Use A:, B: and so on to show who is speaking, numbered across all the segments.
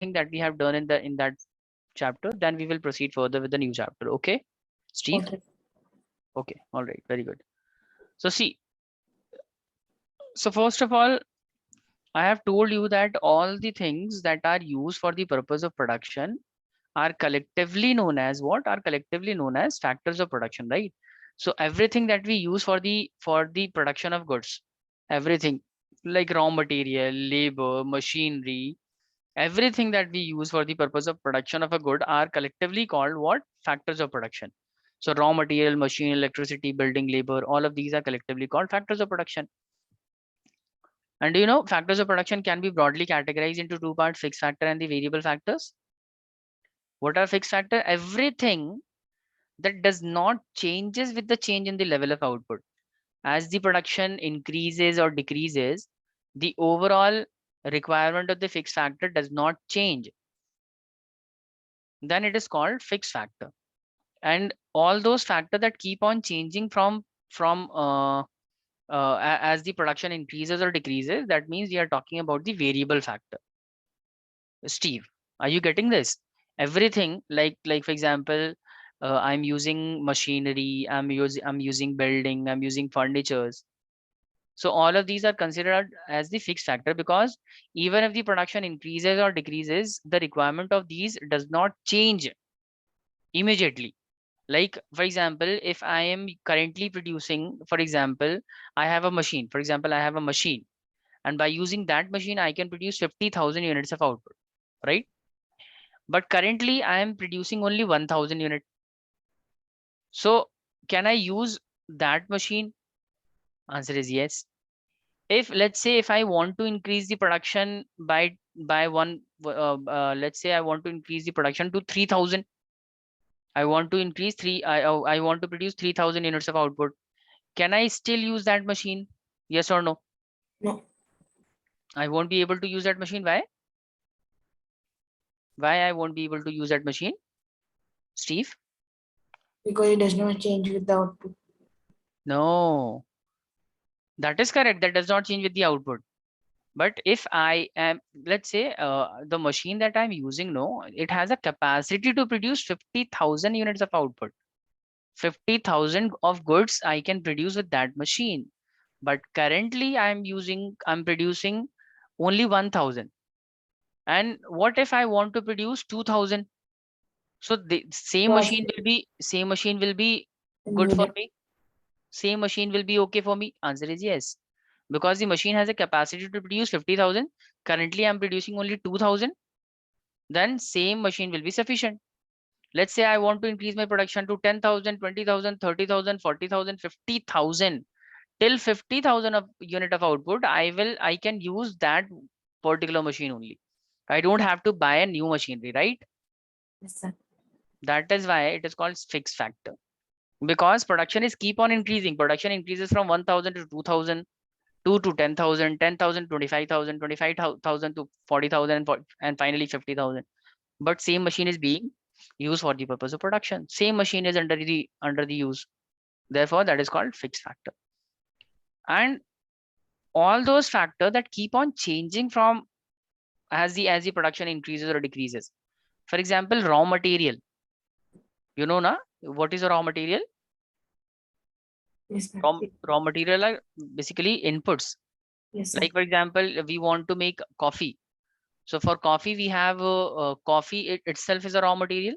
A: that we have done in that chapter, then we will proceed further with the new chapter. Okay, Steve?
B: Okay.
A: Okay, all right, very good. So see, so first of all, I have told you that all the things that are used for the purpose of production are collectively known as what? Are collectively known as factors of production, right? So everything that we use for the production of goods, everything like raw material, labor, machinery, everything that we use for the purpose of production of a good are collectively called what? Factors of production. So raw material, machine, electricity, building, labor, all of these are collectively called factors of production. And do you know factors of production can be broadly categorized into two parts, fixed factor and the variable factors. What are fixed factor? Everything that does not changes with the change in the level of output. As the production increases or decreases, the overall requirement of the fixed factor does not change. Then it is called fixed factor. And all those factors that keep on changing as the production increases or decreases, that means we are talking about the variable factor. Steve, are you getting this? Everything like for example, I'm using machinery, I'm using building, I'm using furnitures. So all of these are considered as the fixed factor because even if the production increases or decreases, the requirement of these does not change immediately. Like for example, if I am currently producing, for example, I have a machine. For example, I have a machine, and by using that machine, I can produce 50,000 units of output, right? But currently I am producing only 1,000 units. So can I use that machine? Answer is yes. If let's say if I want to increase the production by one, let's say I want to increase the production to 3,000. I want to increase I want to produce 3,000 units of output. Can I still use that machine? Yes or no?
B: No.
A: I won't be able to use that machine. Why? Why I won't be able to use that machine? Steve?
B: Because it does not change with the output.
A: No, that is correct. That does not change with the output. But if I am, let's say, the machine that I'm using, no, it has a capacity to produce 50,000 units of output. 50,000 of goods I can produce with that machine. But currently I'm producing only 1,000. And what if I want to produce 2,000? So the same machine will be good for
B: Needed.
A: me. Same machine will be okay for me. Answer is yes. Because the machine has a capacity to produce 50,000. Currently, I'm producing only 2,000. Then same machine will be sufficient. Let's say I want to increase my production to 10,000, 20,000, 30,000, 40,000, 50,000. Till 50,000 of unit of output, I can use that particular machine only. I don't have to buy a new machinery, right?
B: Yes, sir.
A: That is why it is called fixed factor. Because production is keep on increasing. Production increases from 1,000 to 2,000, 2 to 10,000, 10,000, 25,000, 25,000 to 40,000, and finally 50,000. But same machine is being used for the purpose of production. Same machine is under the use. Therefore, that is called fixed factor. And all those factors that keep on changing from as the production increases or decreases. For example, raw material. You know, na, what is a raw material?
B: Yes, sir.
A: Raw material are basically inputs.
B: Yes, sir.
A: Like for example, we want to make coffee. So for coffee, we have coffee itself is a raw material.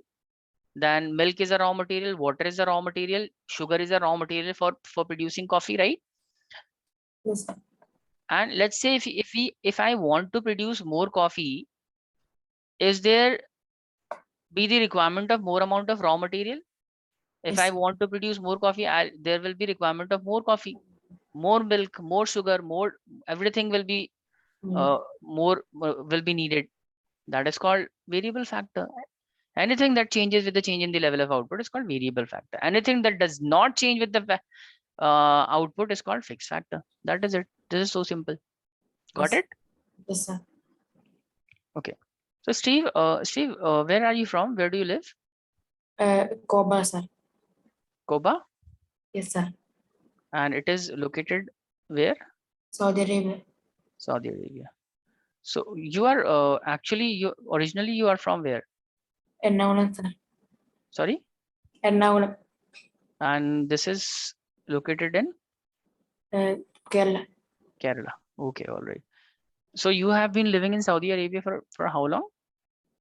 A: Then milk is a raw material. Water is a raw material. Sugar is a raw material for producing coffee, right?
B: Yes, sir.
A: And let's say if I want to produce more coffee, is there be the requirement of more amount of raw material? If
B: Yes,
A: I
B: sir.
A: want to produce more coffee, there will be requirement of more coffee, more milk, more sugar, more everything will be more will be needed. That is called variable factor. Anything that changes with the change in the level of output is called variable factor. Anything that does not change with the output is called fixed factor. That is it. This is so simple. Got
B: Yes.
A: it?
B: Yes, sir.
A: Okay. So Steve, where are you from? Where do you live?
B: Koba, sir.
A: Koba,
B: Yes, sir.
A: and it is located where?
B: Saudi Arabia.
A: Saudi Arabia. So you are actually you originally you are from where?
B: Ernakulam, sir.
A: Sorry,
B: Ernakulam,
A: and this is located in
B: Kerala.
A: Kerala. Okay, all right. So you have been living in Saudi Arabia for how long?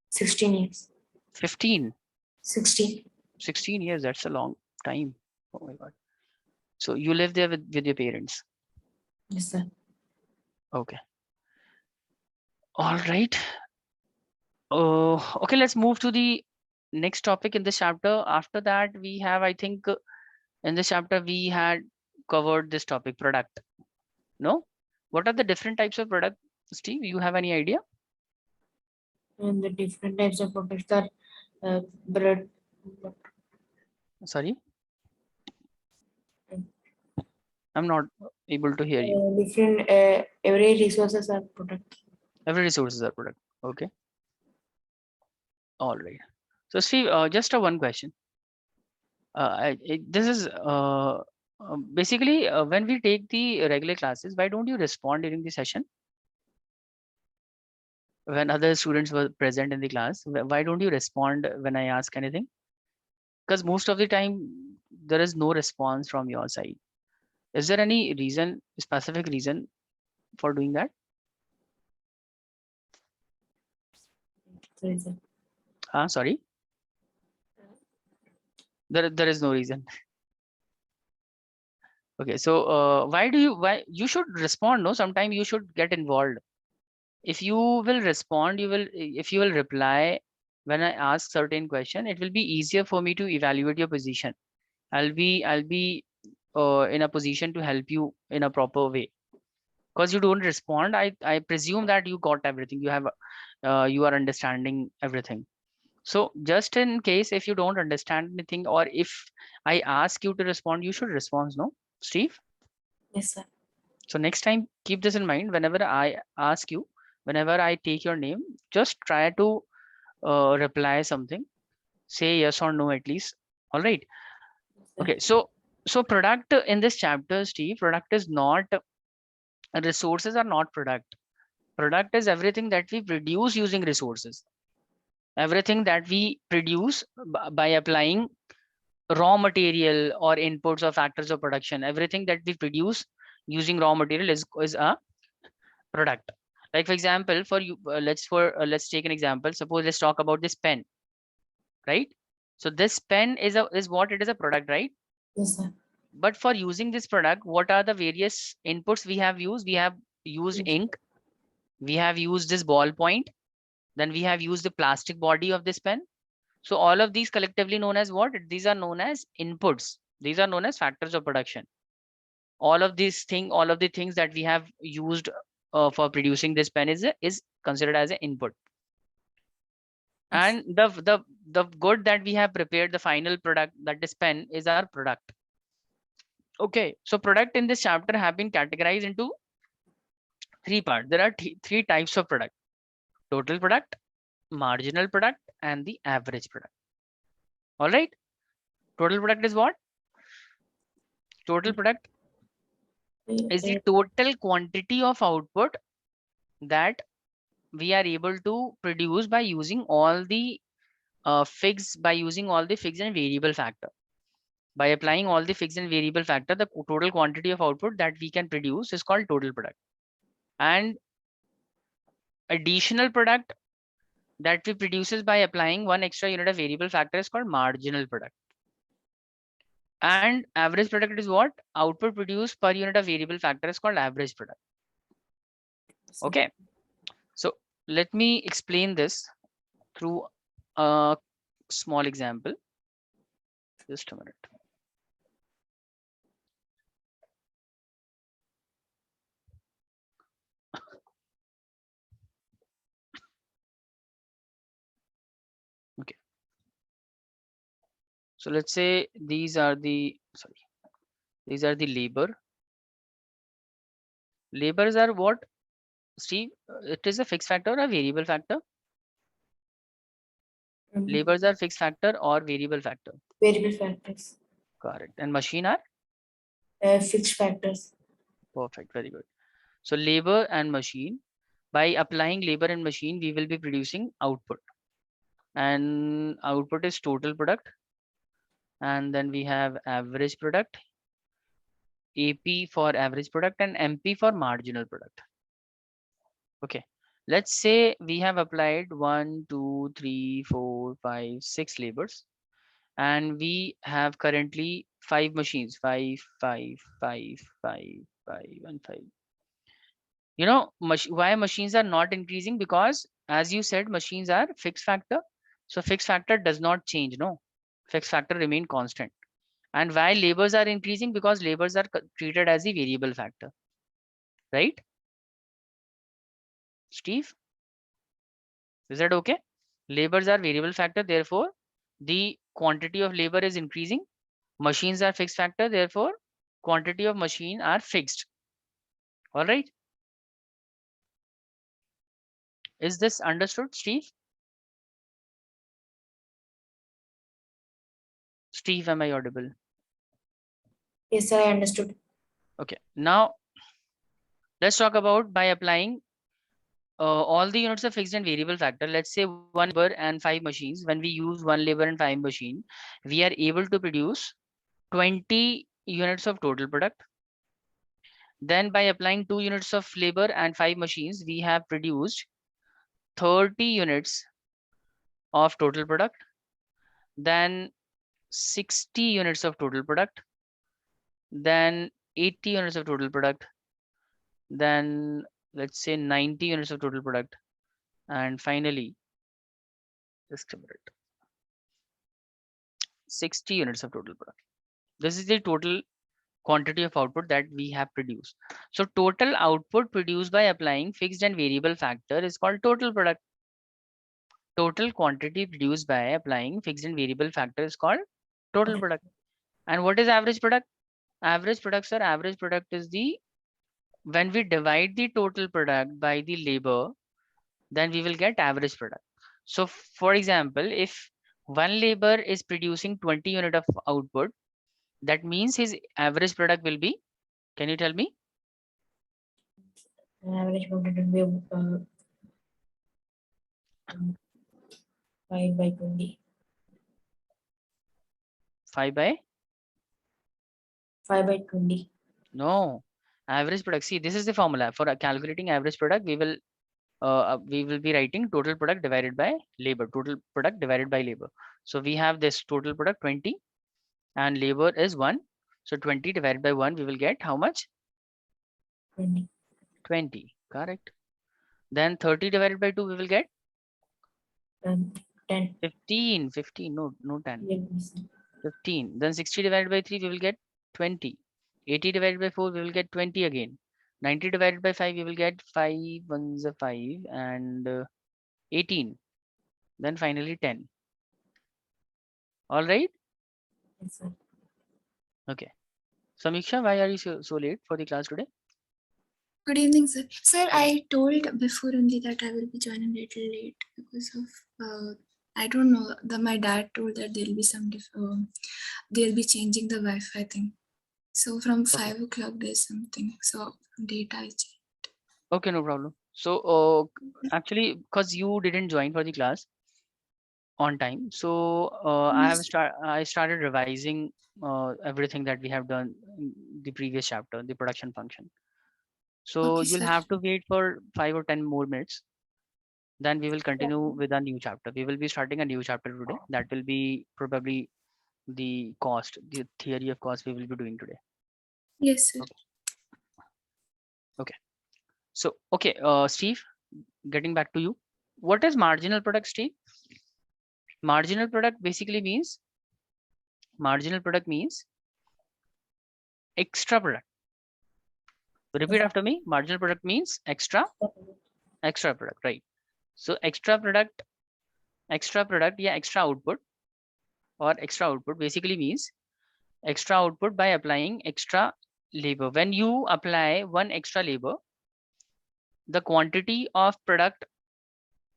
B: 16 years.
A: 15,
B: 16.
A: 16 years. That's a long time. Oh my God. So you live there with your parents.
B: Yes, sir.
A: Okay. All right. Okay, let's move to the next topic in this chapter. After that, we have, I think, in this chapter, we had covered this topic, product. No? What are the different types of product, Steve? You have any idea?
B: And the different types of products are bread.
A: Sorry? I'm not able to hear you.
B: Different every resources are products.
A: Every resources are product. Okay. All right. So Steve, just a one question. This is basically when we take the regular classes, why don't you respond during the session? When other students were present in the class, why don't you respond when I ask anything? Because most of the time there is no response from your side. Is there any reason, specific reason for doing that?
B: Sorry, sir.
A: Sorry, there is no reason. Okay, so why you should respond? No, sometime you should get involved. If you will respond, if you will reply when I ask certain question, it will be easier for me to evaluate your position. I'll be in a position to help you in a proper way. Because you don't respond, I presume that you got everything. You are understanding everything. So just in case if you don't understand anything, or if I ask you to respond, you should respond, no, Steve?
B: Yes, sir.
A: So next time, keep this in mind. Whenever I ask you, whenever I take your name, just try to reply something. Say yes or no at least. All right.
B: Yes, sir.
A: Okay. So product in this chapter, Steve, product is not resources are not product. Product is everything that we produce using resources. Everything that we produce by applying raw material or inputs or factors of production. Everything that we produce using raw material is a product. Like for example, for you, let's take an example. Suppose let's talk about this pen, right? So this pen is what it is, a product, right?
B: Yes, sir.
A: But for using this product, what are the various inputs we have used? We have used
B: Yes.
A: ink, we have used this ballpoint, then we have used the plastic body of this pen. So all of these collectively known as what? These are known as inputs. These are known as factors of production. All of the things that we have used for producing this pen is considered as an input.
B: Yes.
A: And the good that we have prepared, the final product, that is pen, is our product. Okay, so product in this chapter have been categorized into three parts. There are three types of product: total product, marginal product, and the average product. All right. Total product is what? Total product is the total quantity of output that we are able to produce by using all the fixed and variable factor. By applying all the fixed and variable factor, the total quantity of output that we can produce is called total product. And additional product that we produces by applying one extra unit of variable factor is called marginal product. And average product is what? Output produced per unit of variable factor is called average product. Okay. So let me explain this through a small example. Just a minute. Okay. So let's say these are the labor. Labors are what, Steve? It is a fixed factor or a variable factor? Labors are fixed factor or variable factor?
B: Variable factors.
A: Correct. And machine are?
B: Fixed factors.
A: Perfect. Very good. So labor and machine. By applying labor and machine, we will be producing output, and output is total product, and then we have average product, AP for average product, and MP for marginal product. Okay, let's say we have applied 1, 2, 3, 4, 5, 6 labors, and we have currently 5 machines, 5, 5, 5, 5, 5, and 5. You know, why machines are not increasing? Because as you said, machines are fixed factor. So fixed factor does not change, no? Fixed factor remain constant. And why labors are increasing? Because labors are treated as the variable factor, right? Steve, is that okay? Labors are variable factor, therefore the quantity of labor is increasing. Machines are fixed factor, therefore quantity of machine are fixed. All right. Is this understood, Steve? Steve, am I audible?
B: Yes, sir, I understood.
A: Okay. Now let's talk about by applying all the units of fixed and variable factor. Let's say 1 labor and 5 machines. When we use 1 labor and 5 machine, we are able to produce 20 units of total product. Then by applying 2 units of labor and 5 machines, we have produced 30 units of total product. Then 60 units of total product. Then 80 units of total product. Then let's say 90 units of total product. And finally, just a minute, 60 units of total product. This is the total quantity of output that we have produced. So total output produced by applying fixed and variable factor is called total product. Total quantity produced by applying fixed and variable factor is called total product. And what is average product? Average product, sir, average product is the, when we divide the total product by the labor, then we will get average product. So for example, if one labor is producing 20 unit of output, that means his average product will be, can you tell me?
B: Average product will be 5 by 20.
A: 5 by?
B: 5 by 20.
A: No, average product. See, this is the formula for calculating average product. We will be writing total product divided by labor. Total product divided by labor. So we have this total product 20, and labor is 1. So 20 divided by 1, we will get how much?
B: 20.
A: 20. Correct. Then 30 divided by 2, we will get
B: 10.
A: 15. 15. No 10.
B: Yes.
A: 15. Then 60 divided by 3, we will get 20. 80 divided by 4, we will get 20 again. 90 divided by 5, we will get 5 ones are 5 and 18. Then finally 10. All right.
B: Yes, sir.
A: Okay. Samiksha, why are you so late for the class today?
C: Good evening, sir. Sir, I told before only that I will be joining a little late because of I don't know. My dad told that there will be some they'll be changing the Wi-Fi thing. So from 5 o'clock there's something. So data is changed.
A: Okay, no problem. So actually, because you didn't join for the class on time, so I started revising everything that we have done in the previous chapter, the production function. So
C: Okay,
A: you'll
C: sir.
A: have to wait for 5 or 10 more minutes. Then we will continue with a new chapter. We will be starting a new chapter today. That will be probably the theory of cost we will be doing today.
C: Yes, sir.
A: Okay. So, okay, Steve, getting back to you. What is marginal product, Steve? Marginal product basically means, extra product. Repeat after me. Marginal product means extra product, right? So extra product, yeah, extra output basically means extra output by applying extra labor. When you apply one extra labor, the quantity of product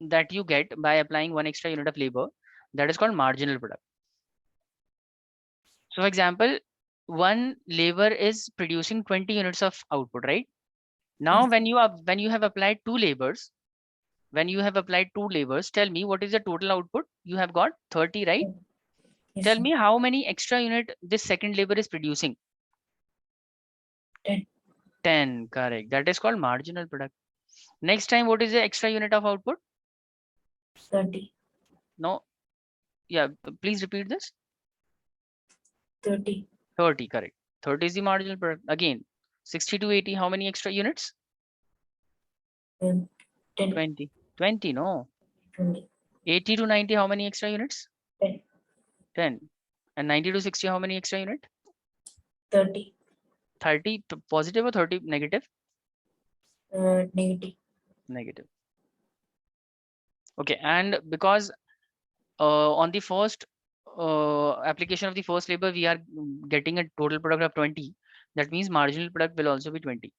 A: that you get by applying one extra unit of labor, that is called marginal product. So for example, one labor is producing 20 units of output, right? Now, when you have applied two labors, tell me what is the total output? You have got 30, right?
B: Yes,
A: Tell
B: sir.
A: me how many extra unit this second labor is producing.
B: 10.
A: 10, correct. That is called marginal product. Next time, what is the extra unit of output?
B: 30.
A: No, yeah, please repeat this.
B: 30.
A: 30, correct. 30 is the marginal product. Again, 60 to 80, how many extra units?
B: 10.
A: 20. 20, no.
B: 20.
A: 80 to 90, how many extra units?
B: 10.
A: 10. And 90 to 60, how many extra unit?
B: 30.
A: 30 positive or 30 negative?
B: Negative.
A: Negative. Okay, and because on the first application of the first labor, we are getting a total product of 20. That means marginal product will also be 20.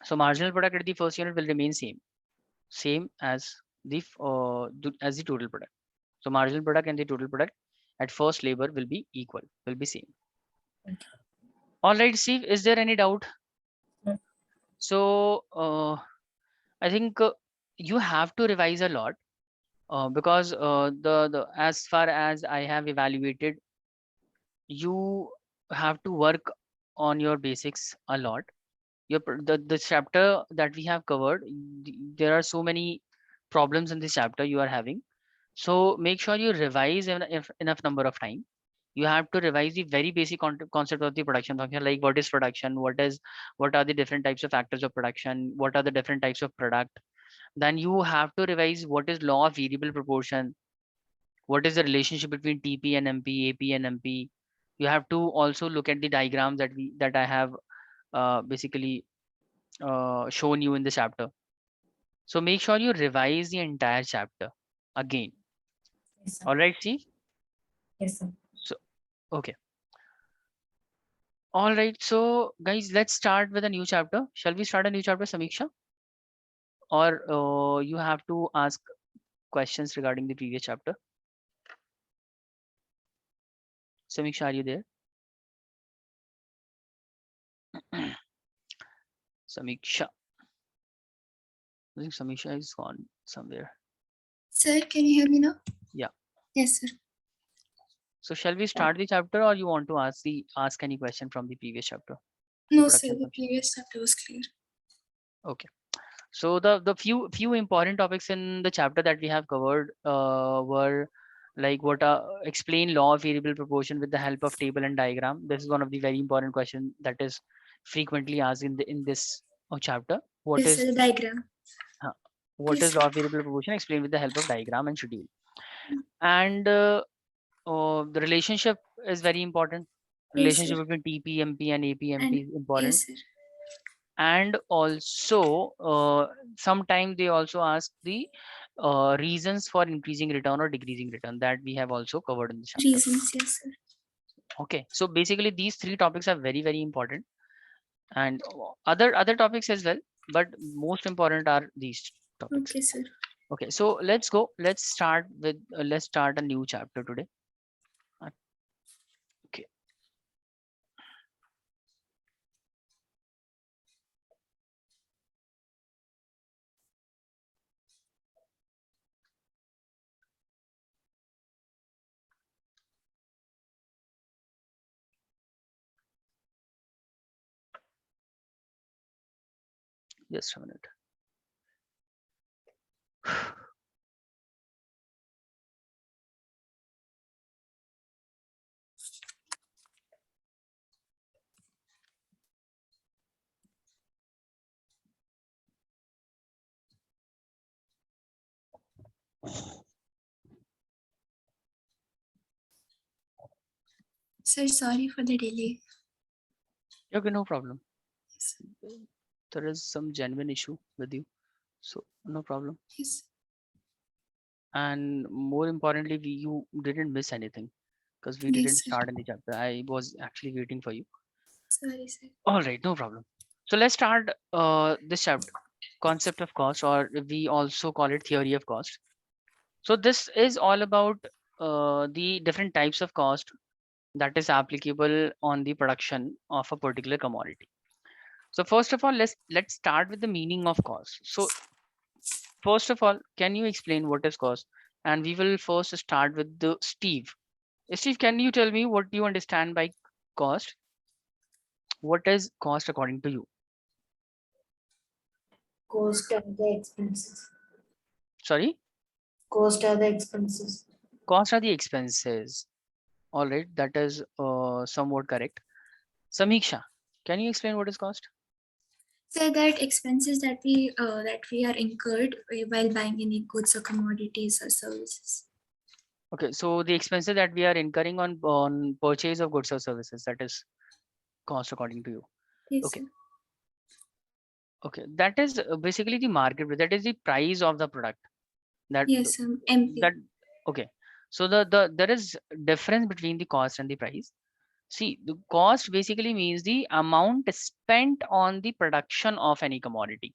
A: So marginal product at the first unit will remain same as the total product. So marginal product and the total product at first labor will be equal, will be same.
B: Okay.
A: All right, Steve, is there any doubt?
B: No.
A: So I think you have to revise a lot because the as far as I have evaluated, you have to work on your basics a lot. The chapter that we have covered, there are so many problems in this chapter you are having. So make sure you revise enough number of time. You have to revise the very basic concept of the production function, like what is production, what are the different types of factors of production, what are the different types of product. Then you have to revise what is law of variable proportion, what is the relationship between TP and MP, AP and MP. You have to also look at the diagrams that I have basically shown you in the chapter. So make sure you revise the entire chapter again.
B: Yes, sir.
A: All right, Steve?
B: Yes, sir.
A: So, okay. All right. So guys, let's start with a new chapter. Shall we start a new chapter, Samiksha? Or you have to ask questions regarding the previous chapter? Samiksha, are you there? Samiksha. I think Samiksha is gone somewhere.
C: Sir, can you hear me now?
A: Yeah.
C: Yes, sir.
A: So shall we start the chapter, or you want to ask any question from the previous chapter?
C: No,
A: production
C: sir. The
A: function.
C: previous chapter was clear.
A: Okay. So the few important topics in the chapter that we have covered were like explain law of variable proportion with the help of table and diagram. This is one of the very important questions that is frequently asked in this chapter. What
C: Yes,
A: is
C: sir, the diagram.
A: what
C: Yes,
A: is law of variable proportion? Explain with the help of diagram and schedule. And the relationship is very important.
C: Yes,
A: Relationship
C: sir.
A: between TP, MP and AP,
C: And
A: MP is important.
C: yes, sir.
A: And also sometimes they also ask the reasons for increasing return or decreasing return, that we have also covered in the chapter.
C: Reasons, yes, sir.
A: Okay, so basically these three topics are very important, and other topics as well, but most important are these topics.
C: Okay, sir.
A: Okay, so let's start a new chapter today. Okay. Just a minute.
C: Sir, sorry for the delay.
A: Okay, no problem.
C: Yes.
A: There is some genuine issue with you, so no problem.
C: Yes.
A: And more importantly, you didn't miss anything because we
C: Yes,
A: didn't
C: sir.
A: start any chapter. I was actually waiting for you.
C: Sorry, sir.
A: All right, no problem. So let's start this chapter, concept of cost, or we also call it theory of cost. So this is all about the different types of cost that is applicable on the production of a particular commodity. So first of all, let's start with the meaning of cost. So first of all, can you explain what is cost? And we will first start with the Steve. Steve, can you tell me what do you understand by cost? What is cost according to you?
B: Cost are the expenses.
A: Sorry,
B: Cost are the expenses.
A: cost are the expenses. All right, that is somewhat correct. Samiksha, can you explain what is cost?
C: So that expenses that we are incurred while buying any goods or commodities or services.
A: Okay, so the expenses that we are incurring on purchase of goods or services, that is cost according to you.
C: Yes,
A: Okay,
C: sir.
A: okay, that is basically the market, that is the price of the product. That
C: Yes, MP.
A: that okay. So there is difference between the cost and the price. See, the cost basically means the amount spent on the production of any commodity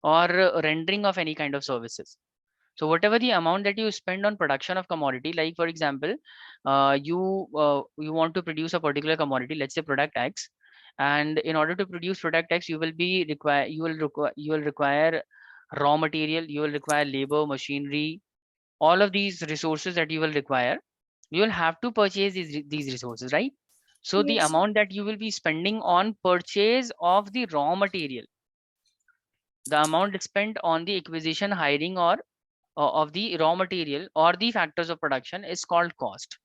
A: or rendering of any kind of services. So whatever the amount that you spend on production of commodity, like for example, you want to produce a particular commodity, let's say product X, and in order to produce product X, you will require raw material, you will require labor, machinery, all of these resources that you will require. You will have to purchase these resources, right? So the
C: Yes, sir.
A: amount that you will be spending on purchase of the raw material, the amount spent on the acquisition, hiring, or of the raw material or the factors of production is called cost.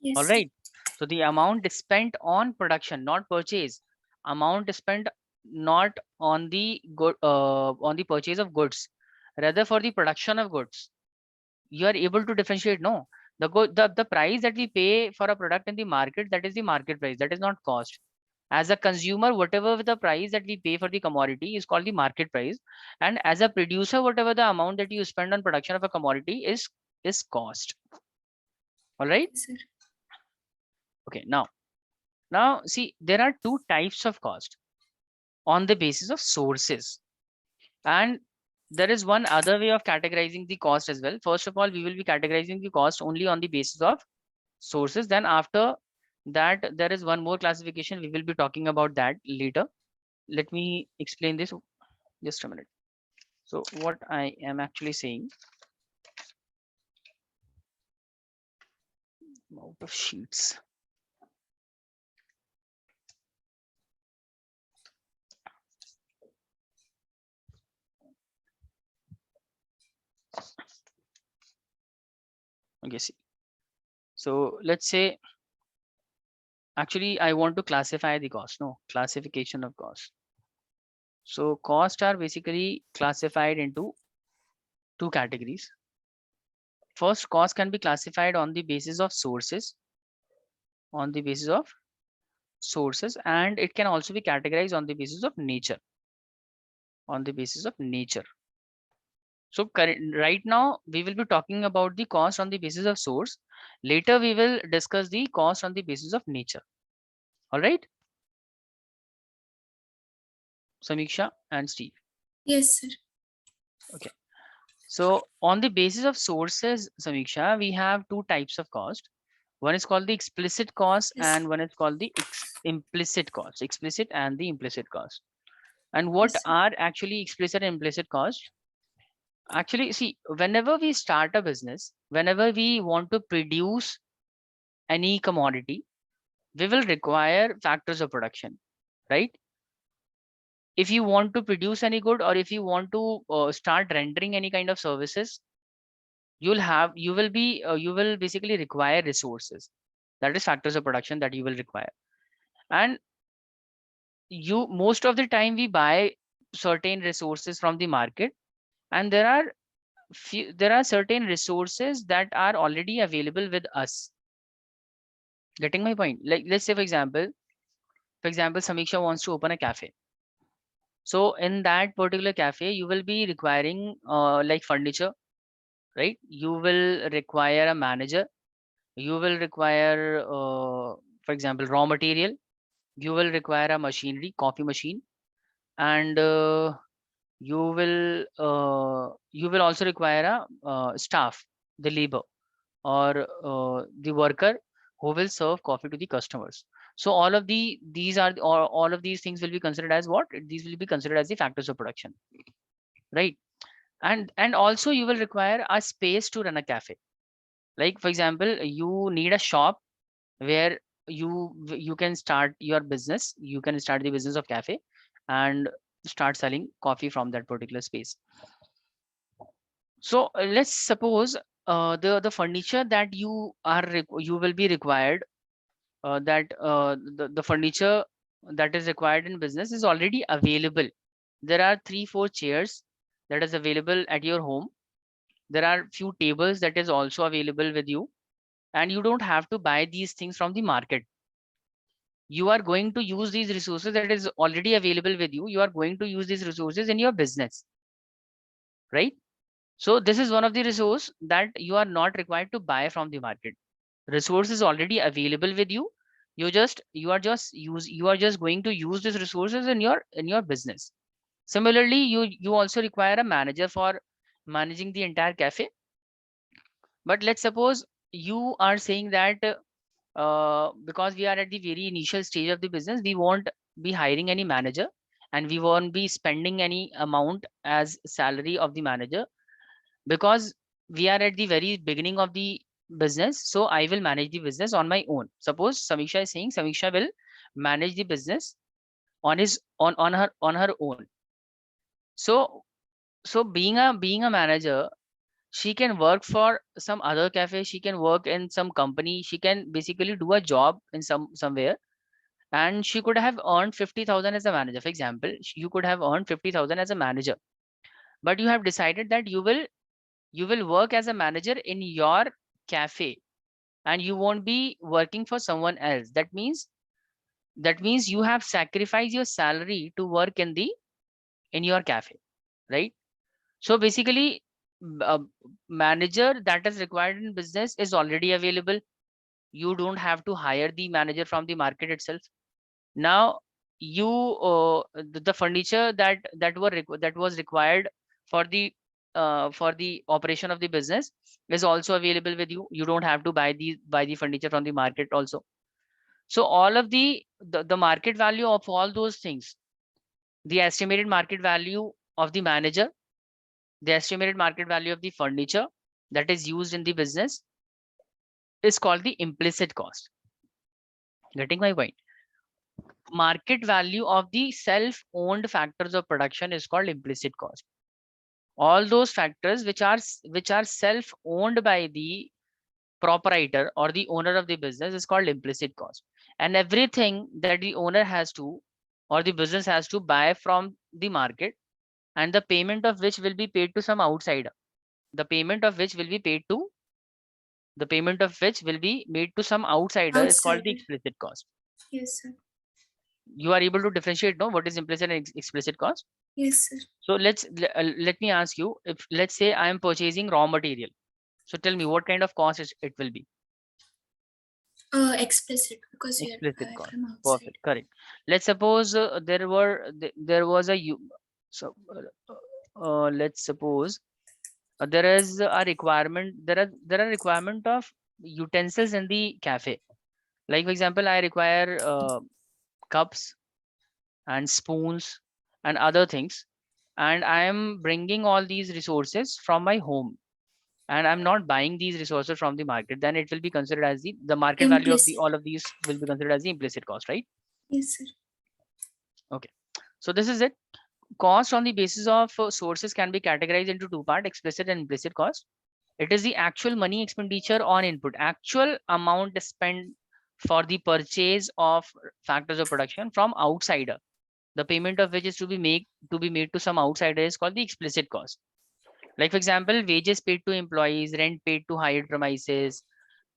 C: Yes,
A: All
C: sir.
A: right. So the amount spent on production, not purchase. Amount spent not on the good on the purchase of goods, rather for the production of goods. You are able to differentiate. No, the price that we pay for a product in the market, that is the market price. That is not cost. As a consumer, whatever the price that we pay for the commodity is called the market price, and as a producer, whatever the amount that you spend on production of a commodity is cost. All right.
C: Yes, sir.
A: Okay. Now see, there are two types of cost on the basis of sources, and there is one other way of categorizing the cost as well. First of all, we will be categorizing the cost only on the basis of sources. Then after that, there is one more classification. We will be talking about that later. Let me explain this just a minute. So what I am actually saying, out of sheets. Okay, see. So let's say, actually, I want to classify the cost. No, classification of cost. So costs are basically classified into two categories. First, cost can be classified on the basis of sources, on the basis of sources, and it can also be categorized on the basis of nature, on the basis of nature. So right now we will be talking about the cost on the basis of source. Later we will discuss the cost on the basis of nature. All right, Samiksha and Steve.
C: Yes, sir.
A: Okay. So on the basis of sources, Samiksha, we have two types of cost. One is called the explicit cost
C: Yes.
A: and one is called the implicit cost, explicit and the implicit cost. And what
C: Yes, sir.
A: are actually explicit and implicit cost? Actually, see, whenever we start a business, whenever we want to produce any commodity, we will require factors of production, right? If you want to produce any good or if you want to start rendering any kind of services, you will basically require resources. That is factors of production that you will require. And you most of the time we buy certain resources from the market, and there are certain resources that are already available with us. Getting my point? Like let's say for example, Samiksha wants to open a cafe. So in that particular cafe, you will be requiring like furniture, right? You will require a manager. You will require, for example, raw material. You will require a machinery, coffee machine, and you will also require a staff, the labor, or the worker who will serve coffee to the customers. So all of all of these things will be considered as what? These will be considered as the factors of production, right? And also you will require a space to run a cafe. Like for example, you need a shop where you can start your business. You can start the business of cafe and start selling coffee from that particular space. So let's suppose the furniture that you will be required, the furniture that is required in business is already available. There are 3-4 chairs that is available at your home. There are few tables that is also available with you, and you don't have to buy these things from the market. You are going to use these resources that is already available with you. You are going to use these resources in your business, right? So this is one of the resource that you are not required to buy from the market. Resource is already available with you. You are just going to use these resources in your business. Similarly, you also require a manager for managing the entire cafe. But let's suppose you are saying that because we are at the very initial stage of the business, we won't be hiring any manager, and we won't be spending any amount as salary of the manager, because we are at the very beginning of the business. So I will manage the business on my own. Suppose Samiksha is saying Samiksha will manage the business on her own. So being a manager, she can work for some other cafe, she can work in some company, she can basically do a job in somewhere, and she could have earned 50,000 as a manager. For example, you could have earned 50,000 as a manager, but you have decided that you will work as a manager in your cafe, and you won't be working for someone else. That means you have sacrificed your salary to work in your cafe, right? So basically, a manager that is required in business is already available. You don't have to hire the manager from the market itself. Now you the furniture that was required for the operation of the business is also available with you. You don't have to buy the furniture from the market also. So all of the market value of all those things, the estimated market value of the manager, the estimated market value of the furniture that is used in the business, is called the implicit cost. Getting my point? Market value of the self-owned factors of production is called implicit cost. All those factors which are self-owned by the proprietor or the owner of the business is called implicit cost. And everything that the owner has to, or the business has to, buy from the market, and the payment of which will be paid to some outsider, the payment of which will be paid to the payment of which will be made to some outsider is called the
C: Outsider.
A: explicit cost.
C: Yes, sir.
A: You are able to differentiate, no, what is implicit and explicit cost?
C: Yes, sir.
A: So let me ask you, if let's say I am purchasing raw material, so tell me what kind of cost it will be?
C: Explicit, because we have to
A: Explicit
C: buy
A: cost.
C: from outside.
A: Perfect, correct. Let's suppose there was so let's suppose there is a requirement, there are requirement of utensils in the cafe. Like for example, I require cups and spoons and other things, and I am bringing all these resources from my home, and I'm not buying these resources from the market. Then it will be considered as the market value of the
C: Implicit.
A: all of these will be considered as the implicit cost, right?
C: Yes, sir.
A: Okay, so this is it. Cost on the basis of sources can be categorized into two parts: explicit and implicit cost. It is the actual money expenditure on input, actual amount spent for the purchase of factors of production from outsider, the payment of which is to be made to some outsider is called the explicit cost. Like for example, wages paid to employees, rent paid to hired premises,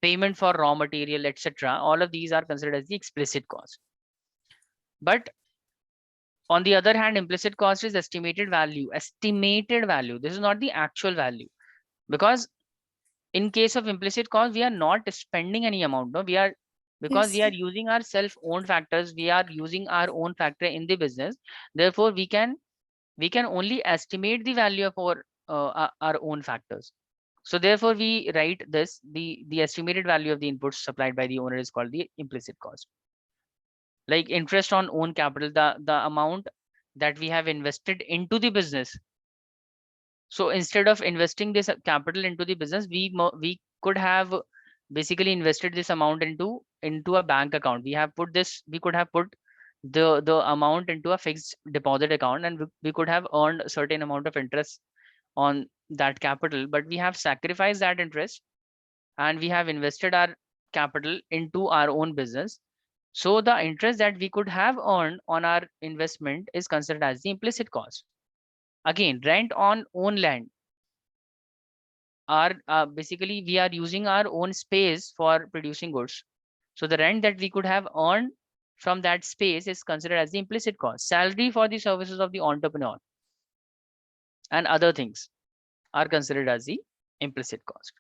A: payment for raw material, etc. All of these are considered as the explicit cost. But on the other hand, implicit cost is estimated value. Estimated value. This is not the actual value, because in case of implicit cost, we are not spending any amount. No, because
C: Yes,
A: we are
C: sir.
A: using our self-owned factors. We are using our own factor in the business. Therefore, we can only estimate the value of our own factors. So therefore, we write this: the estimated value of the inputs supplied by the owner is called the implicit cost. Like interest on own capital, the amount that we have invested into the business. So instead of investing this capital into the business, we could have basically invested this amount into a bank account. We could have put the amount into a fixed deposit account, and we could have earned a certain amount of interest on that capital, but we have sacrificed that interest and we have invested our capital into our own business. So the interest that we could have earned on our investment is considered as the implicit cost. Again, rent on own land. Basically we are using our own space for producing goods. So the rent that we could have earned from that space is considered as the implicit cost. Salary for the services of the entrepreneur and other things are considered as the implicit cost.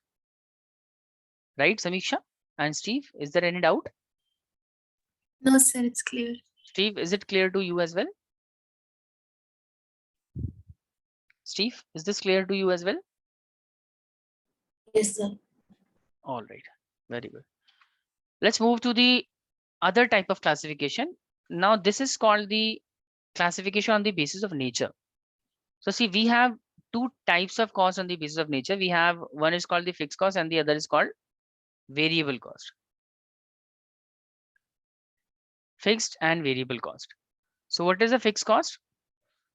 A: Right, Samiksha and Steve? Is there any doubt?
C: No, sir, it's clear.
A: Steve, is it clear to you as well? Steve, is this clear to you as well?
B: Yes, sir.
A: All right, very good. Let's move to the other type of classification. Now, this is called the classification on the basis of nature. So see, we have two types of cost on the basis of nature. We have one is called the fixed cost and the other is called variable cost. Fixed and variable cost. So what is a fixed cost?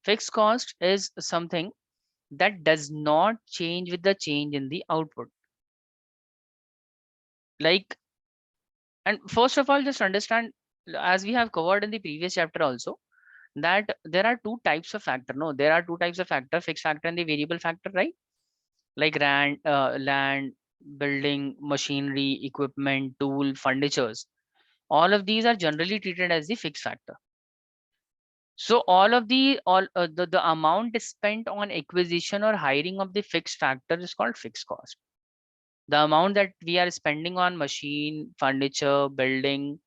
A: Fixed cost is something that does not change with the change in the output. Like, and first of all, just understand, as we have covered in the previous chapter also, that there are two types of factor. No, there are two types of factor, fixed factor and the variable factor, right? Like land, building, machinery, equipment, tool, furnitures. All of these are generally treated as the fixed factor. So all of the amount spent on acquisition or hiring of the fixed factor is called fixed cost. The amount that we are spending on machine, furniture, building,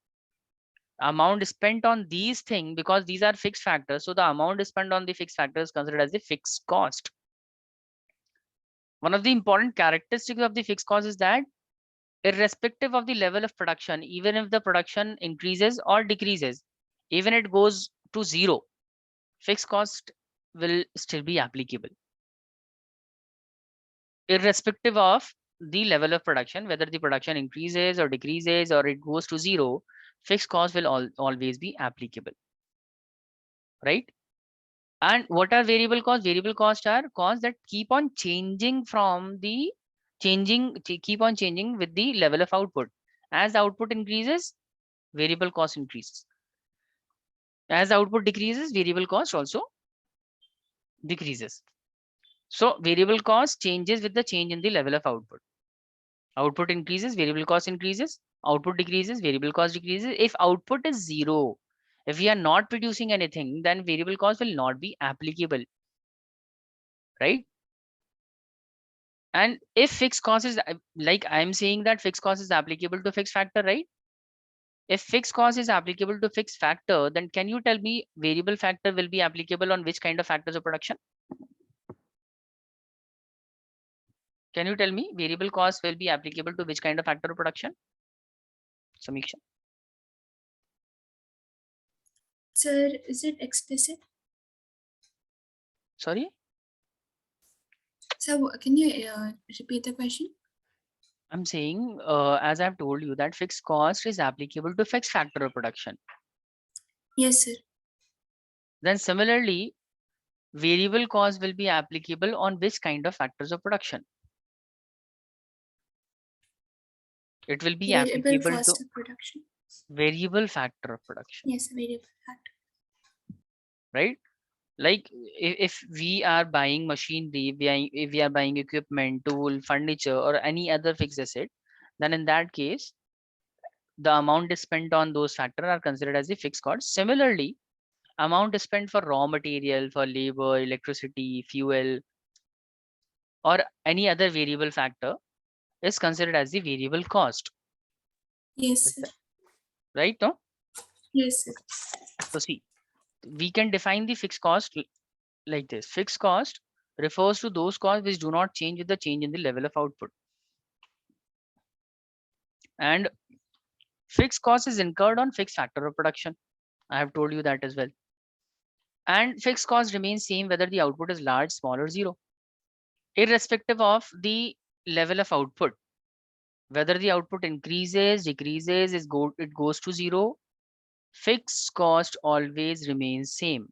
A: amount spent on these things, because these are fixed factors. So the amount spent on the fixed factor is considered as the fixed cost. One of the important characteristics of the fixed cost is that irrespective of the level of production, even if the production increases or decreases, even it goes to zero, fixed cost will still be applicable. Irrespective of the level of production, whether the production increases or decreases or it goes to zero, fixed cost will always be applicable, right? And what are variable costs? Variable costs are costs that keep on changing keep on changing with the level of output. As output increases, variable cost increases. As output decreases, variable cost also decreases. So variable cost changes with the change in the level of output. Output increases, variable cost increases. Output decreases, variable cost decreases. If output is zero, if we are not producing anything, then variable cost will not be applicable, right? And if fixed cost is, like I'm saying that fixed cost is applicable to fixed factor, right? If fixed cost is applicable to fixed factor, then can you tell me variable factor will be applicable on which kind of factors of production? Can you tell me variable cost will be applicable to which kind of factor of production? Samiksha.
C: Sir, is it explicit?
A: Sorry?
C: So can you repeat the question?
A: I'm saying, as I've told you, that fixed cost is applicable to fixed factor of production.
C: Yes, sir.
A: Then similarly, variable cost will be applicable on which kind of factors of production? It will be
C: Variable
A: applicable
C: cost
A: to
C: of production.
A: variable factor of production.
C: Yes, variable factor.
A: Right? Like if we are buying machinery, if we are buying equipment, tool, furniture, or any other fixed asset, then in that case, the amount spent on those factors are considered as the fixed cost. Similarly, amount spent for raw material, for labor, electricity, fuel, or any other variable factor is considered as the variable cost.
C: Yes, sir.
A: Right? No?
C: Yes, sir.
A: So see, we can define the fixed cost like this. Fixed cost refers to those costs which do not change with the change in the level of output. And fixed cost is incurred on fixed factor of production. I have told you that as well. And fixed cost remains same whether the output is large, small, or zero, irrespective of the level of output. Whether the output increases, decreases, it goes to zero, fixed cost always remains same,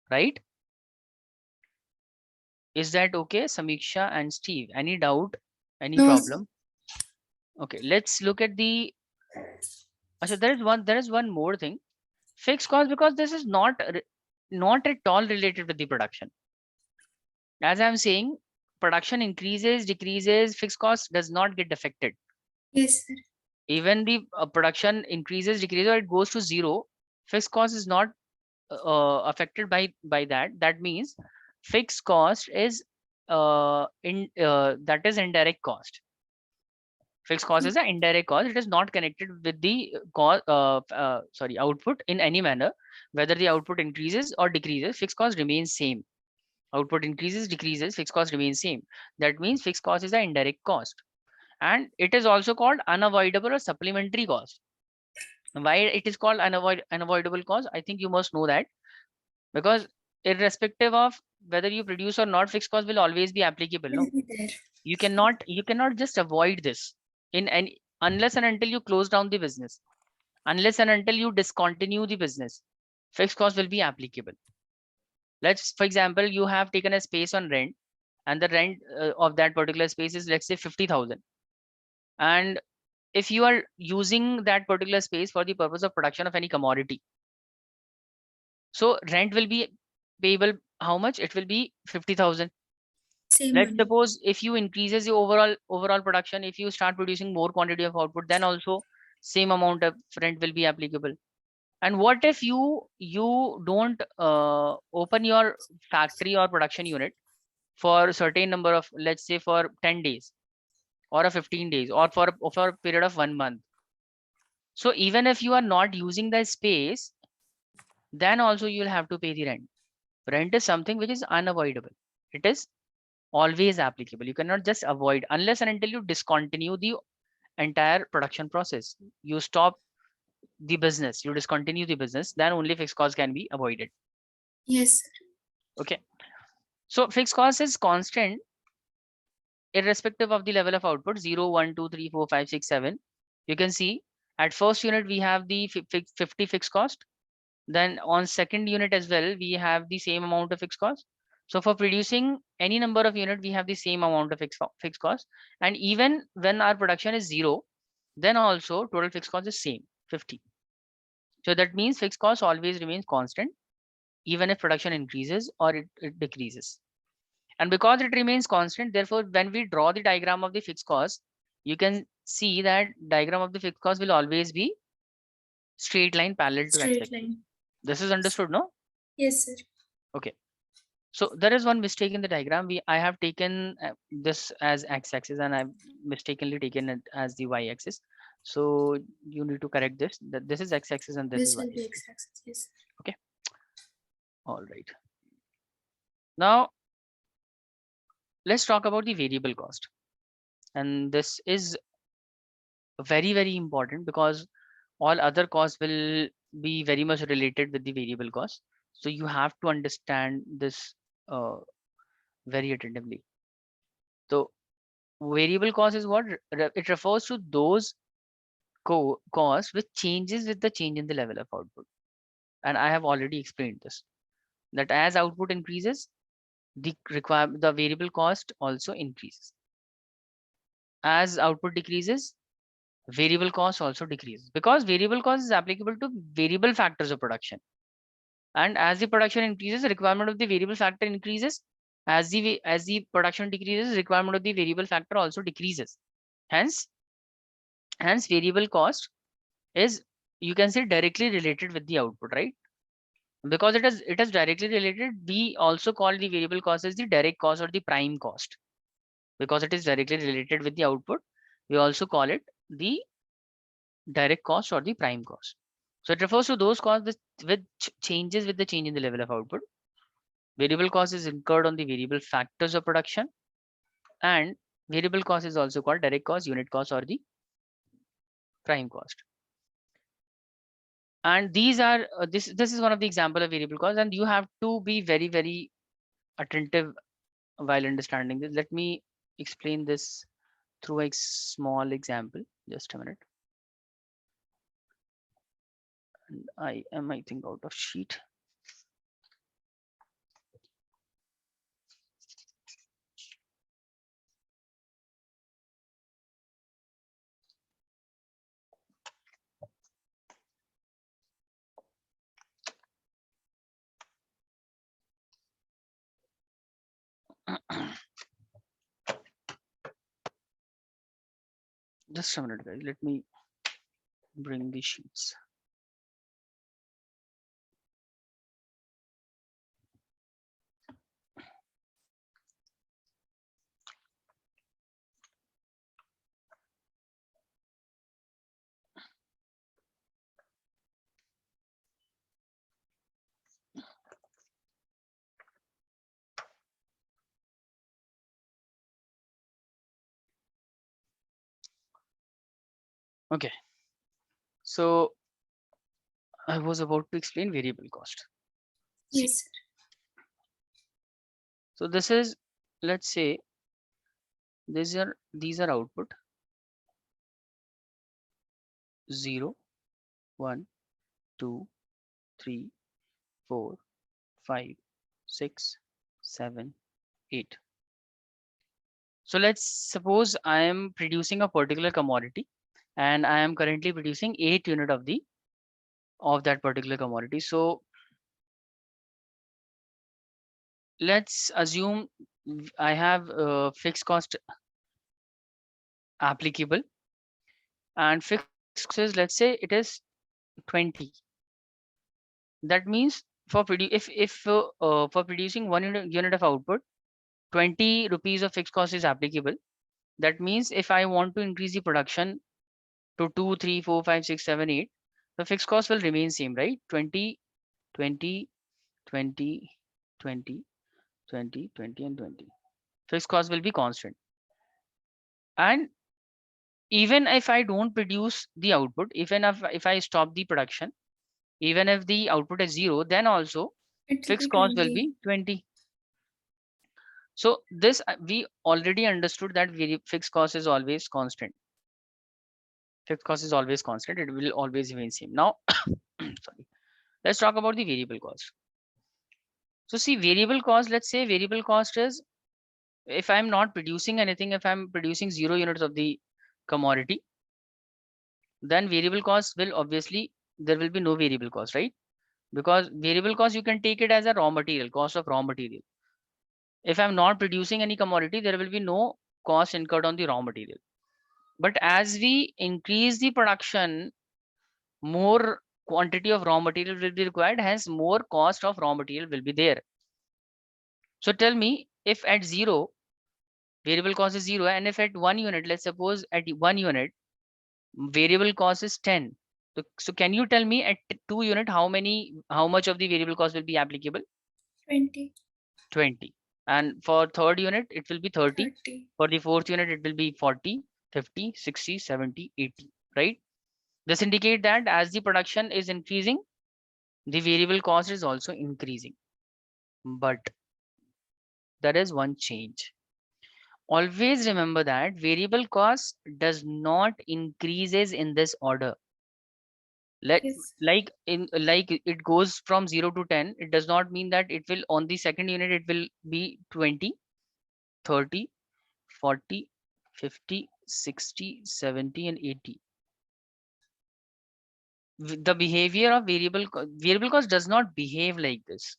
A: right? Is that okay, Samiksha and Steve? Any doubt? Any
C: No,
A: problem? Okay, let's look at the. Actually, there is one more thing. Fixed cost, because this is not at all related with the production. As I'm saying, production increases, decreases, fixed cost does not get affected.
C: yes, sir.
A: Even the production increases, decreases, or it goes to zero, fixed cost is not affected by that. That means fixed cost is that is indirect cost. Fixed cost is an indirect cost. It is not connected with the cost, output in any manner. Whether the output increases or decreases, fixed cost remains same. Output increases, decreases, fixed cost remains same. That means fixed cost is an indirect cost, and it is also called unavoidable or supplementary cost. Why it is called unavoidable cost? I think you must know that, because irrespective of whether you produce or not, fixed cost will always be applicable. No,
C: Will be there.
A: you cannot just avoid this in any, unless and until you close down the business, unless and until you discontinue the business, fixed cost will be applicable. Let's, for example, you have taken a space on rent, and the rent of that particular space is, let's say, 50,000. And if you are using that particular space for the purpose of production of any commodity, so rent will be payable. How much? It will be 50,000.
C: Same
A: Let's
C: money.
A: suppose if you increases the overall production, if you start producing more quantity of output, then also same amount of rent will be applicable. And what if you don't open your factory or production unit for a certain number of, let's say, for 10 days or a 15 days or for a period of 1 month? So even if you are not using the space, then also you will have to pay the rent. Rent is something which is unavoidable. It is always applicable. You cannot just avoid unless and until you discontinue the entire production process. You stop the business, you discontinue the business, then only fixed cost can be avoided.
C: Yes, sir.
A: Okay. So fixed cost is constant irrespective of the level of output 0, 1, 2, 3, 4, 5, 6, 7. You can see at first unit we have the 50 fixed cost. Then on second unit as well, we have the same amount of fixed cost. So for producing any number of unit, we have the same amount of fixed cost. And even when our production is 0, then also total fixed cost is same, 50. So that means fixed cost always remains constant, even if production increases or it decreases. And because it remains constant, therefore, when we draw the diagram of the fixed cost, you can see that diagram of the fixed cost will always be straight line parallel to
C: Straight
A: x-axis.
C: line.
A: This is understood, no?
C: Yes, sir.
A: Okay. So there is one mistake in the diagram. I have taken this as x-axis and I've mistakenly taken it as the y-axis. So you need to correct this. That this is x-axis and this is
C: This will be
A: y-axis.
C: x-axis. Yes.
A: Okay. All right. Now let's talk about the variable cost. And this is very, very important because all other costs will be very much related with the variable cost. So you have to understand this very attentively. So variable cost is what? It refers to those costs which changes with the change in the level of output. And I have already explained this, that as output increases, the variable cost also increases. As output decreases, variable cost also decreases, because variable cost is applicable to variable factors of production. And as the production increases, the requirement of the variable factor increases. As the production decreases, requirement of the variable factor also decreases. Hence variable cost is, you can say, directly related with the output, right? Because it is directly related, we also call the variable cost as the direct cost or the prime cost. Because it is directly related with the output, we also call it the direct cost or the prime cost. So it refers to those costs which changes with the change in the level of output. Variable cost is incurred on the variable factors of production, and variable cost is also called direct cost, unit cost, or the prime cost. And these are this is one of the example of variable cost, and you have to be very, very attentive while understanding this. Let me explain this through a small example. Just a minute. And I am, I think, out of sheet. Just a minute, guys. Let me bring the sheets. Okay. So I was about to explain variable cost. See,
C: Yes, sir.
A: so this is, let's say, these are output 0, 1, 2, 3, 4, 5, 6, 7, 8. So let's suppose I am producing a particular commodity, and I am currently producing 8 unit of that particular commodity. So let's assume I have fixed cost applicable, and fixed cost is, let's say, it is 20. That means for for producing 1 unit of output, 20 rupees of fixed cost is applicable. That means if I want to increase the production to 2, 3, 4, 5, 6, 7, 8, the fixed cost will remain same, right? 20, 20, 20, 20, 20, 20, and 20. Fixed cost will be constant. And even if I don't produce the output, even if I stop the production, even if the output is 0, then also
C: It will
A: fixed
C: be
A: cost will
C: 20.
A: be 20. So this we already understood that fixed cost is always constant. Fixed cost is always constant. It will always remain same. Now, sorry. Let's talk about the variable cost. So see, variable cost, let's say variable cost is, if I'm not producing anything, if I'm producing 0 units of the commodity, then variable cost will obviously, there will be no variable cost, right? Because variable cost, you can take it as a raw material, cost of raw material. If I'm not producing any commodity, there will be no cost incurred on the raw material. But as we increase the production, more quantity of raw material will be required, hence more cost of raw material will be there. So tell me, if at 0, variable cost is 0, and if at 1 unit, let's suppose at 1 unit, variable cost is 10. So can you tell me at 2 unit, how much of the variable cost will be applicable?
C: 20.
A: 20. And for third unit, it will be 30.
C: 30.
A: For the fourth unit, it will be 40, 50, 60, 70, 80, right? This indicate that as the production is increasing, the variable cost is also increasing. But there is one change. Always remember that variable cost does not increases in this order.
C: Yes.
A: Like it goes from 0 to 10. It does not mean that it will, on the second unit, it will be 20, 30, 40, 50, 60, 70, and 80. The behavior of variable cost does not behave like this.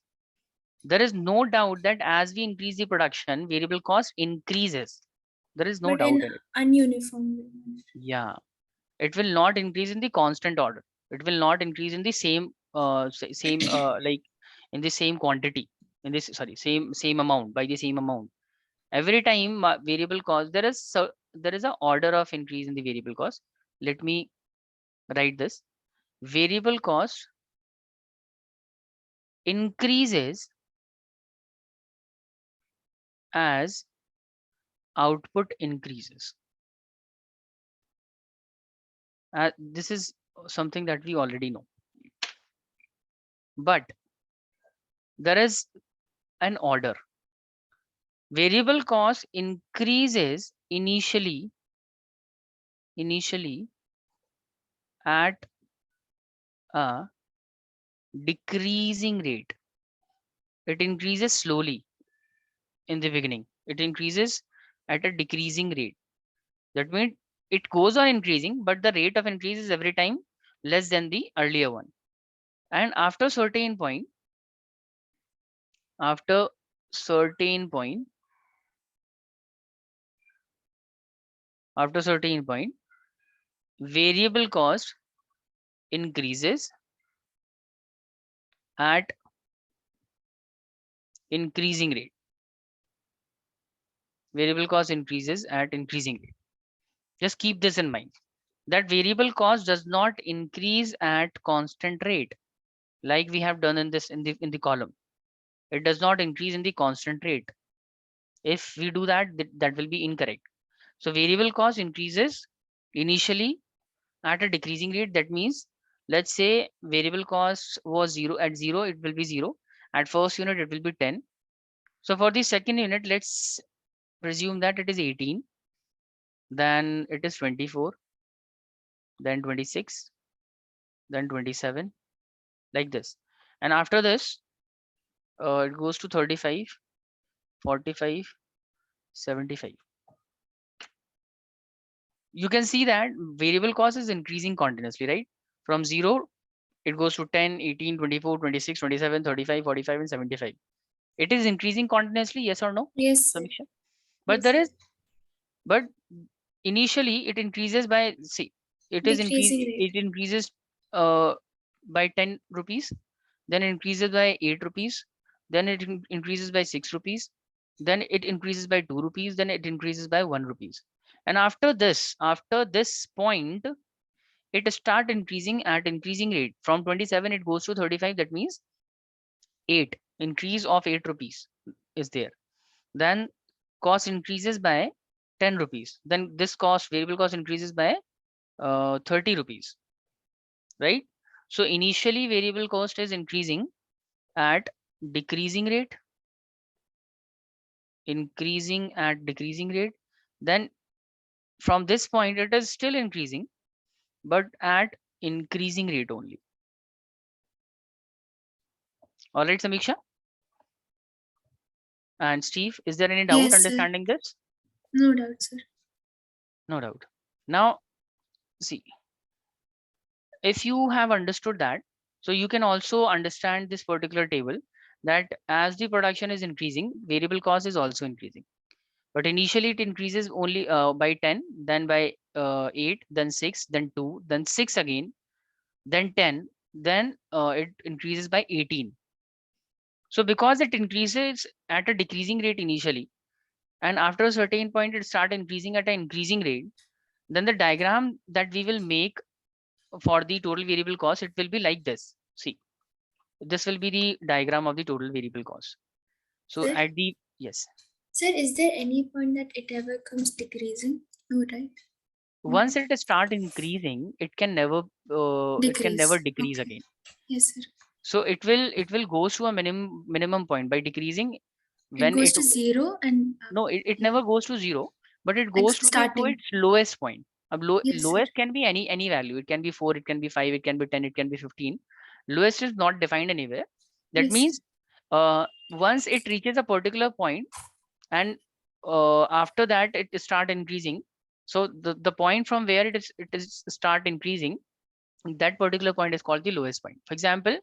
A: There is no doubt that as we increase the production, variable cost increases. There is no
C: But
A: doubt
C: in
A: in it.
C: ununiform way.
A: Yeah, it will not increase in the constant order. It will not increase in the same like in the same quantity, in this, sorry, same amount, by the same amount. Every time variable cost, there is a order of increase in the variable cost. Let me write this. Variable cost increases as output increases. This is something that we already know. but there is an order. Variable cost increases initially at a decreasing rate. It increases slowly in the beginning. It increases at a decreasing rate. That means it goes on increasing, but the rate of increase is every time less than the earlier one. And after certain point, variable cost increases at increasing rate. Variable cost increases at increasing rate. Just keep this in mind, that variable cost does not increase at constant rate like we have done in this in the column. It does not increase in the constant rate. If we do that, that will be incorrect. So variable cost increases initially at a decreasing rate. That means, let's say variable cost was 0. At 0 it will be 0. At first unit it will be 10. So for the second unit, let's presume that it is 18, then it is 24, then 26, then 27, like this. And after this, it goes to 35, 45, 75. You can see that variable cost is increasing continuously, right? From 0, it goes to 10, 18, 24, 26, 27, 35, 45, and 75. It is increasing continuously, yes or no,
C: Yes, sir.
A: Samiksha? But
C: Yes, sir.
A: but initially it increases by, see,
C: Decreasing rate.
A: it increases by 10 rupees, then it increases by 8 rupees, then it increases by 6 rupees, then it increases by 2 rupees, then it increases by 1 rupees. And after this point, it start increasing at increasing rate. From 27 it goes to 35. That means 8 increase of 8 rupees is there. Then cost increases by 10 rupees. Then this cost, variable cost, increases by 30 rupees, right? So initially variable cost is increasing at decreasing rate, increasing at decreasing rate. Then from this point it is still increasing, but at increasing rate only. All right, Samiksha and Steve, is there any doubt
C: Yes, sir.
A: understanding this?
C: No doubt, sir.
A: No doubt. Now, see, if you have understood that, so you can also understand this particular table, that as the production is increasing, variable cost is also increasing. But initially it increases only by 10, then by 8, then 6, then 2, then 6 again, then 10, then it increases by 18. So because it increases at a decreasing rate initially, and after a certain point it starts increasing at an increasing rate, then the diagram that we will make for the total variable cost, it will be like this. See, this will be the diagram of the total variable cost. So
C: Sir?
A: at the, yes,
C: Sir, is there any point that it ever comes decreasing? No, right?
A: once it start increasing, it can never decrease
C: Okay.
A: again.
C: Yes, sir.
A: So it will goes to a minimum point by decreasing.
C: It
A: When
C: goes
A: it
C: to 0 and
A: no, it never goes to 0, but it
C: like
A: goes to
C: starting.
A: its lowest point.
C: Yes, sir.
A: Lowest can be any value. It can be 4, it can be 5, it can be 10, it can be 15. Lowest is not defined anywhere. That
C: Yes,
A: means once it reaches a particular point, and after that it start increasing. So the point from where it is start increasing, that particular point is called the lowest point. For example,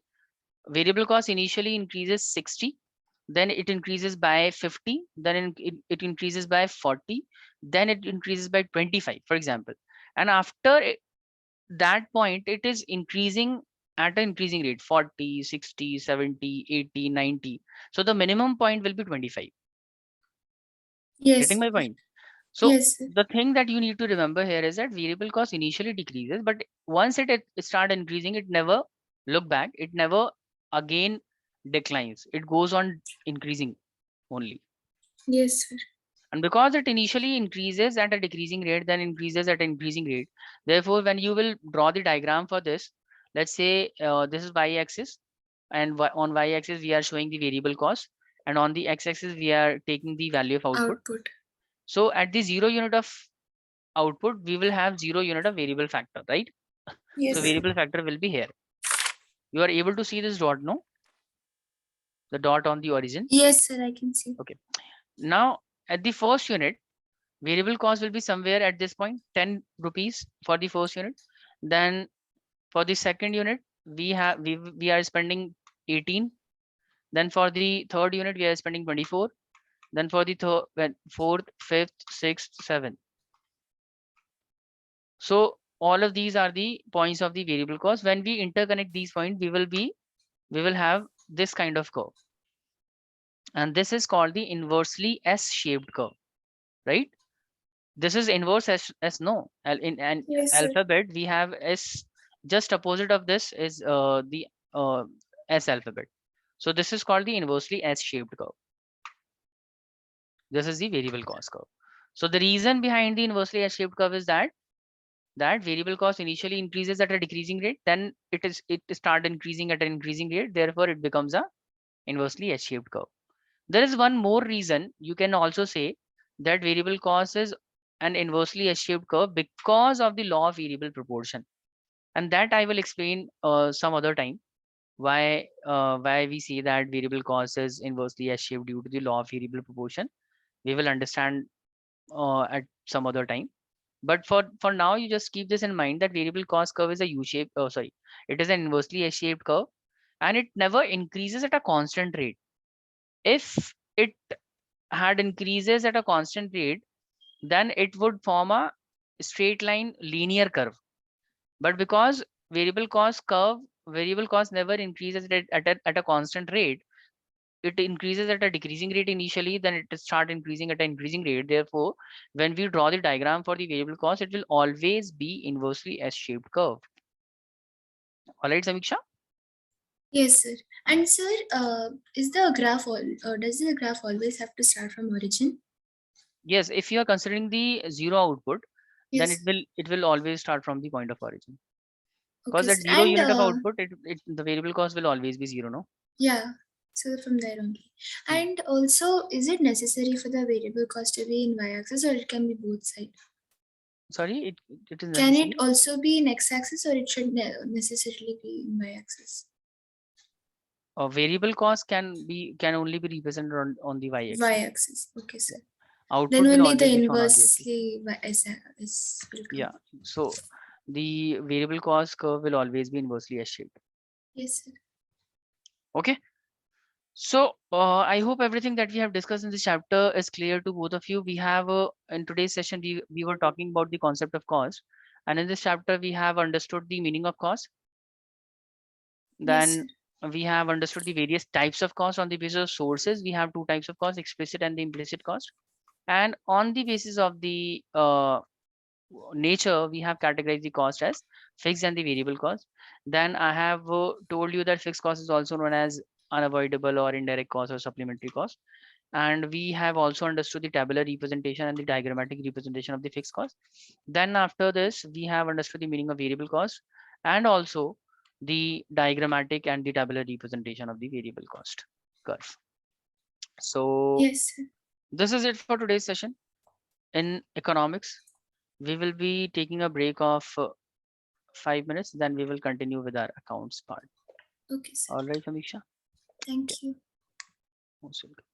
A: variable cost initially increases 60, then it increases by 50, then it increases by 40, then it increases by 25, for example. And after that point, it is increasing at an increasing rate, 40, 60, 70, 80, 90. So the minimum point will be 25.
C: yes,
A: Getting my point? So
C: yes, sir.
A: the thing that you need to remember here is that variable cost initially decreases, but once it start increasing, it never look back. It never again declines. It goes on increasing only.
C: Yes, sir.
A: And because it initially increases at a decreasing rate, then increases at an increasing rate. Therefore, when you will draw the diagram for this, let's say this is y-axis and on y-axis we are showing the variable cost, and on the x-axis we are taking the value of output. So at the 0 unit of output, we will have 0 unit of variable factor, right?
C: Yes.
A: So variable factor will be here. You are able to see this dot, no? The dot on the origin.
C: Yes, sir, I can see.
A: Okay. Now at the first unit, variable cost will be somewhere at this point, 10 rupees for the first unit. Then for the second unit, we are spending 18. Then for the third unit, we are spending 24. Then for the fourth, fifth, sixth, seventh. So all of these are the points of the variable cost. When we interconnect these points, we will have this kind of curve. And this is called the inversely S-shaped curve, right? This is inverse S no. In an
C: Yes, sir.
A: alphabet, we have S. Just opposite of this is the S alphabet. So this is called the inversely S-shaped curve. This is the variable cost curve. So the reason behind the inversely S-shaped curve is that variable cost initially increases at a decreasing rate, then it start increasing at an increasing rate. Therefore, it becomes a inversely S-shaped curve. There is one more reason you can also say that variable cost is an inversely S-shaped curve because of the law of variable proportion, and that I will explain some other time why we say that variable cost is inversely S-shaped due to the law of variable proportion. We will understand at some other time. But for now, you just keep this in mind that variable cost curve is a U-shaped. Oh, sorry, it is an inversely S-shaped curve, and it never increases at a constant rate. If it had increases at a constant rate, then it would form a straight line linear curve. But because variable cost never increases at a constant rate, it increases at a decreasing rate initially, then it start increasing at an increasing rate. Therefore, when we draw the diagram for the variable cost, it will always be inversely S-shaped curve. All right, Samiksha?
C: Yes, sir. And sir, is the graph does the graph always have to start from origin?
A: Yes, if you are considering the zero output, then
C: Yes.
A: it will always start from the point of origin. Because
C: Okay,
A: at
C: sir.
A: zero
C: And
A: unit of output, the variable cost will always be zero, no?
C: yeah, so from there only. And also, is it necessary for the variable cost to be in y-axis, or it can be both sides?
A: Sorry, it is
C: Can
A: necessary.
C: it also be in x-axis, or it should necessarily be in y-axis?
A: Variable cost can only be represented on the y-axis.
C: Y-axis. Okay, sir.
A: Output
C: Then
A: will
C: only
A: always
C: the
A: be shown on the x-axis.
C: inversely S will come.
A: Yeah, so the variable cost curve will always be inversely S-shaped.
C: Yes, sir.
A: Okay. So I hope everything that we have discussed in this chapter is clear to both of you. We have in today's session, we were talking about the concept of cost, and in this chapter we have understood the meaning of cost. Then we have understood the various types of cost on the basis of sources. We have two types of cost, explicit and the implicit cost. And on the basis of the nature, we have categorized the cost as fixed and the variable cost. Then I have told you that fixed cost is also known as unavoidable or indirect cost or supplementary cost. And we have also understood the tabular representation and the diagrammatic representation of the fixed cost. Then after this, we have understood the meaning of variable cost and also the diagrammatic and the tabular representation of the variable cost curve. So
C: yes, sir.
A: This is it for today's session. In economics, we will be taking a break of 5 minutes, then we will continue with our accounts part.
C: Okay, sir.
A: All right, Samiksha.
C: Thank you.
A: Most welcome.